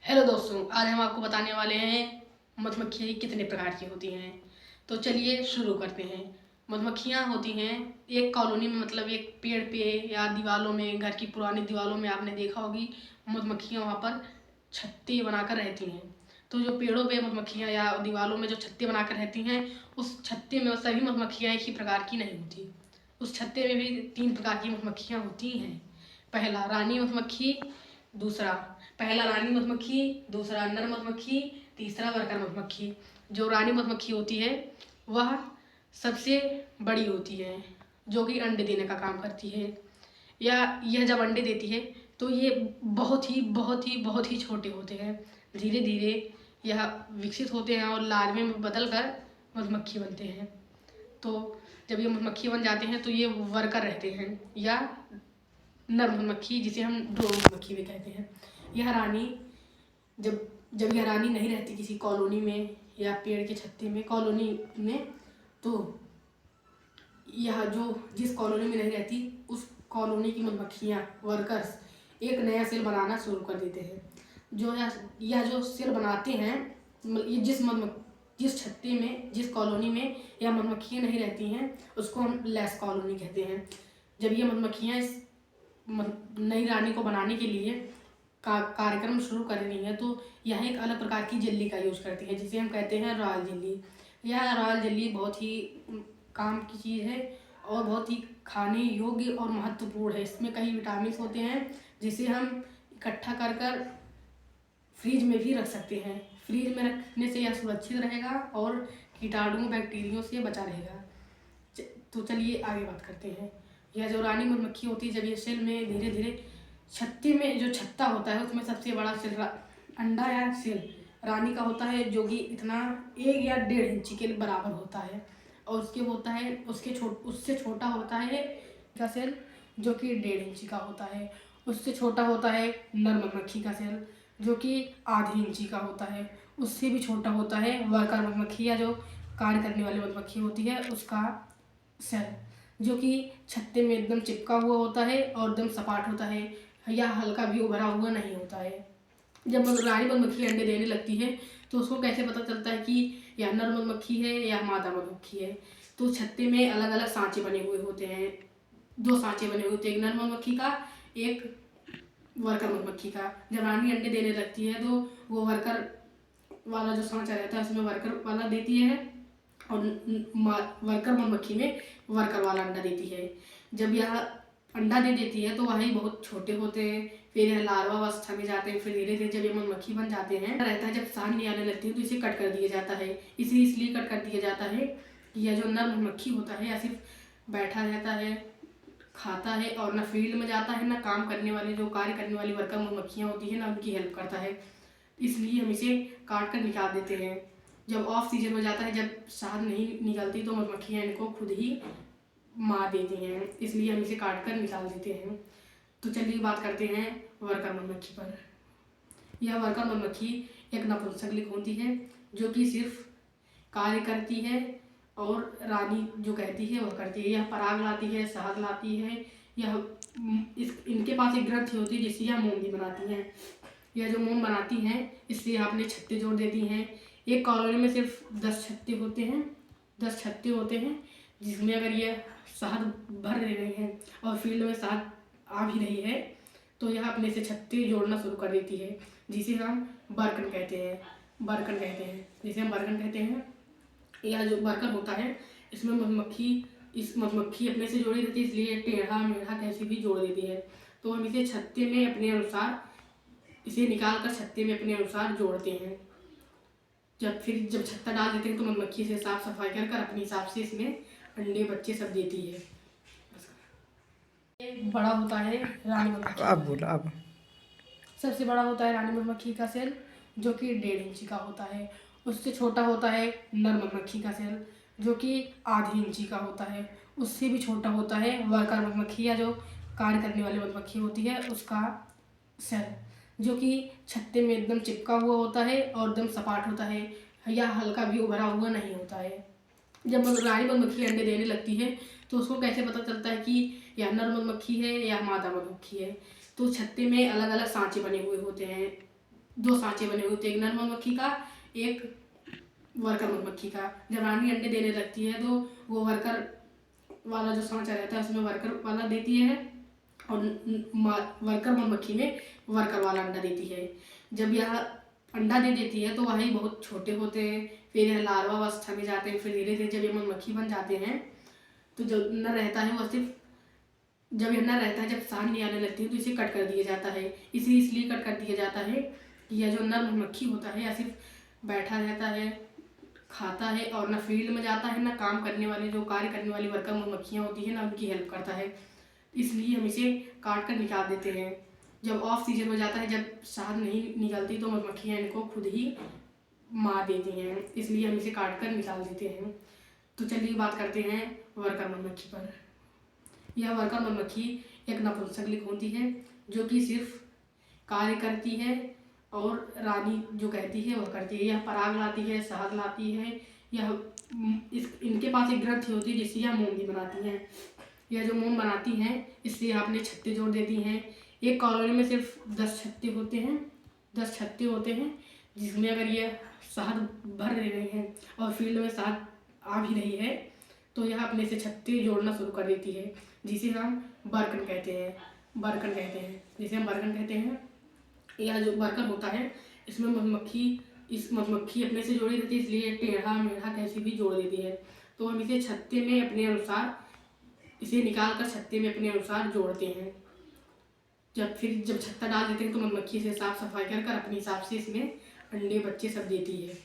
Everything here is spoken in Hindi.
हेलो दोस्तों, आज हम आपको बताने वाले हैं मधुमक्खियाँ कितने प्रकार की होती हैं। तो चलिए शुरू करते हैं। मधुमक्खियाँ होती हैं एक कॉलोनी में, मतलब एक पेड़ पे या दीवारों में, घर की पुरानी दीवारों में आपने देखा होगी मधुमक्खियाँ वहाँ पर छत्ते बनाकर रहती हैं। तो जो पेड़ों पे मधुमक्खियाँ या दीवारों में जो छत्ते बनाकर रहती हैं, उस छत्ते में सभी मधुमक्खियाँ एक ही प्रकार की नहीं होती। उस छत्ते में भी 3 प्रकार की मधुमक्खियाँ होती हैं। पहला रानी मधुमक्खी, दूसरा पहला रानी मधुमक्खी, दूसरा नर मधुमक्खी, तीसरा वर्कर मधुमक्खी। जो रानी मधुमक्खी होती है वह सबसे बड़ी होती है, जो कि अंडे देने का काम करती है। या यह जब अंडे देती है तो ये बहुत ही छोटे होते हैं। धीरे धीरे यह विकसित होते हैं और लार्वे में बदल कर मधुमक्खी बनते हैं। तो जब ये मधुमक्खी बन जाते हैं तो ये वर्कर रहते हैं, या नर मधुमक्खी, जिसे हम ड्रोन मधुमक्खी भी कहते हैं। यह रानी जब जब यह रानी नहीं रहती किसी कॉलोनी में या पेड़ के छत्ते में, कॉलोनी में, तो यह जो जिस कॉलोनी में नहीं रहती उस कॉलोनी की मधुमक्खियाँ वर्कर्स एक नया सेल बनाना शुरू कर देते हैं। यह जो सेल बनाते हैं, ये जिस छत्ते में, जिस कॉलोनी में यह मधुमक्खियाँ नहीं रहती हैं उसको हम लेस कॉलोनी कहते हैं। जब ये मधुमक्खियाँ इस नई रानी को बनाने के लिए कार्यक्रम शुरू कर रही है तो यह एक अलग प्रकार की जेली का यूज करती है, जिसे हम कहते हैं रॉयल जेली। यह रॉयल जेली बहुत ही काम की चीज़ है और बहुत ही खाने योग्य और महत्वपूर्ण है। इसमें कई विटामिन होते हैं जिसे हम इकट्ठा कर कर फ्रीज में भी रख सकते हैं। फ्रीज में रखने से यह सुरक्षित रहेगा और कीटाणुओं बैक्टीरियो से बचा रहेगा। तो चलिए आगे बात करते हैं। यह जो रानी मधुमक्खी होती है, जब ये सेल में धीरे धीरे छत्ते में जो छत्ता होता है उसमें सबसे बड़ा सेल अंडा या सेल रानी का होता है, जो कि इतना 1 या 1.5 इंची के बराबर होता है। और उसके होता है उससे छोटा होता है का सेल, जो कि 1.5 इंची का होता है। उससे छोटा होता है नर मधुमक्खी का सेल, जो कि आधी इंची का होता है। उससे भी छोटा होता है वर्कर मधुमक्खी, या जो कार्य करने वाली मधुमक्खी होती है उसका सेल, जो कि छत्ते में एकदम चिपका हुआ होता है और एकदम सपाट होता है, या हल्का भी उभरा हुआ नहीं होता है। जब रानी मधुमक्खी अंडे देने लगती है तो उसको कैसे पता चलता है कि यह नर मधुमक्खी है या मादा मधुमक्खी है? तो छत्ते में अलग अलग सांचे बने हुए होते हैं। 2 सांचे बने हुए होते हैं, एक नर मधुमक्खी का, एक वर्कर मधुमक्खी का। जब रानी अंडे देने लगती है तो वो वर्कर वाला जो सांचा रहता है उसमें वर्कर वाला देती है और वर्कर मधुमक्खी में वर्कर वाला अंडा देती है। जब यह अंडा दे देती है तो वही बहुत छोटे होते हैं, फिर यह लार्वा अवस्था में जाते हैं, फिर धीरे धीरे जब ये मधुमक्खी बन जाते हैं रहता है, जब सांड नहीं आने लगती है तो इसे कट कर दिया जाता है। इसलिए कट कर दिया जाता है कि यह जो नर मधुमक्खी होता है या सिर्फ बैठा रहता है, खाता है और ना फील्ड में जाता है, ना काम करने वाले जो कार्य करने वाली वर्कर मधुमक्खियाँ होती हैं ना उनकी हेल्प करता है। इसलिए हम इसे काट कर निकाल देते हैं। जब ऑफ सीजन हो जाता है, जब शहद नहीं निकलती तो मधुमक्खियाँ इनको खुद ही मार देती हैं, इसलिए हम इसे काट कर निकाल देते हैं। तो चलिए बात करते हैं वर्कर मधुमक्खी पर। यह वर्कर मधुमक्खी एक नपुंसकलिंग होती है, जो कि सिर्फ कार्य करती है और रानी जो कहती है वह करती है। यह पराग लाती है, शहद लाती है। यह इनके पास एक ग्रंथि होती है जिससे यह मोम भी बनाती हैं। यह जो मोम बनाती हैं इसलिए अपने छत्ते जोड़ देती हैं। एक कॉलोनी में सिर्फ 10 छत्ते होते हैं, 10 छत्ते होते हैं, जिसमें अगर यह शहद भर रही हैं और फील्ड में शहद आ भी रही है तो यह अपने से छत्ते जोड़ना शुरू कर देती है, जिसे हम बर्कन कहते हैं। जिसे हम बर्कन कहते हैं। यह जो बर्कन होता है इसमें मधुमक्खी अपने से जोड़ी रहती है, इसलिए टेढ़ा मेढ़ा कैसे भी जोड़ देती है। तो हम इसे छत्ते में अपने अनुसार इसे निकाल कर छत्ते में अपने अनुसार जोड़ते हैं। जब छत्ता डाल देते हैं तो मधुमक्खी से साफ सफाई कर कर अपने हिसाब से इसमें अंडे बच्चे सब देती है। बड़ा होता है रानी मधुमक्खी। अब बोला अब सबसे बड़ा होता है रानी मधुमक्खी का सेल, जो कि 1.5 इंची का होता है। उससे छोटा होता है नर मधुमक्खी का सेल, जो कि आधी इंची का होता है। उससे भी छोटा होता है वर्कर मधुमक्खी, या जो कार्य करने वाली मधुमक्खी होती है उसका सेल, जो कि छत्ते में एकदम चिपका हुआ होता है और एकदम सपाट होता है, या हल्का भी उभरा हुआ नहीं होता है। जब रानी मधुमक्खी अंडे देने लगती है तो उसको कैसे पता चलता है कि यह नर मधुमक्खी है या मादा मधुमक्खी है? तो छत्ते में अलग अलग सांचे बने हुए होते हैं। दो सांचे बने होते हैं, एक नर मधुमक्खी का, एक वर्कर मधुमक्खी का। जब रानी अंडे देने लगती है तो वो वर्कर वाला जो सांचा रहता है उसमें वर्कर वाला देती है, और वर्कर मधुमक्खी में वर्कर वाला अंडा देती है। जब यह अंडा दे देती है तो वही बहुत छोटे होते हैं, फिर यह लार्वा अवस्था में जाते हैं, फिर धीरे धीरे जब ये मधुमक्खी बन जाते हैं तो जो नर रहता है वह सिर्फ, जब यह नर रहता है जब सांड नहीं आने लगती है तो इसे कट कर दिया जाता है। इसलिए कट कर दिया जाता है कि यह जो नर मधुमक्खी होता है यह सिर्फ बैठा रहता है, खाता है, और ना फील्ड में जाता है, ना काम करने वाले जो कार्य करने वाली वर्कर मधुमक्खियाँ होती हैं ना उनकी हेल्प करता है। इसलिए हम इसे काट कर निकाल देते हैं। जब ऑफ सीजन हो जाता है, जब शहद नहीं निकलती तो मधुमक्खियाँ इनको खुद ही मार देती हैं, इसलिए हम इसे काट कर निकाल देते हैं। तो चलिए बात करते हैं वर्कर मधुमक्खी पर। यह वर्कर मधुमक्खी एक नपुंसकलिंग होती है जो कि सिर्फ कार्य करती है और रानी जो कहती है वह करती है। यह पराग लाती है, शहद लाती है, यह इनके पास एक ग्रंथि होती है जिससे यह मोम भी बनाती हैं। यह जो मोम बनाती हैं इससे यह अपने छत्ते जोड़ देती हैं। एक कॉलोनी में सिर्फ 10 छत्ते होते हैं, 10 छत्ते होते हैं, जिसमें अगर ये शहद भर रही हैं और फील्ड में शहद आ भी रही है तो यह अपने से छत्ते जोड़ना शुरू कर देती है, जिसे हम बर्कन कहते हैं। बर्कन कहते हैं, जिसे हम बर्कन कहते हैं। यह जो बर्कन होता है इसमें मधुमक्खी अपने से जोड़ी रहती है, इसलिए टेढ़ा मेढ़ा कैसे भी जोड़ देती है। तो हम इसे छत्ते में अपने अनुसार, इसे निकाल कर छत्ते में अपने अनुसार जोड़ते हैं। जब छत्ता डाल देते हैं तो मधुमक्खी से साफ सफाई कर अपने हिसाब से इसमें अंडे बच्चे सब देती है।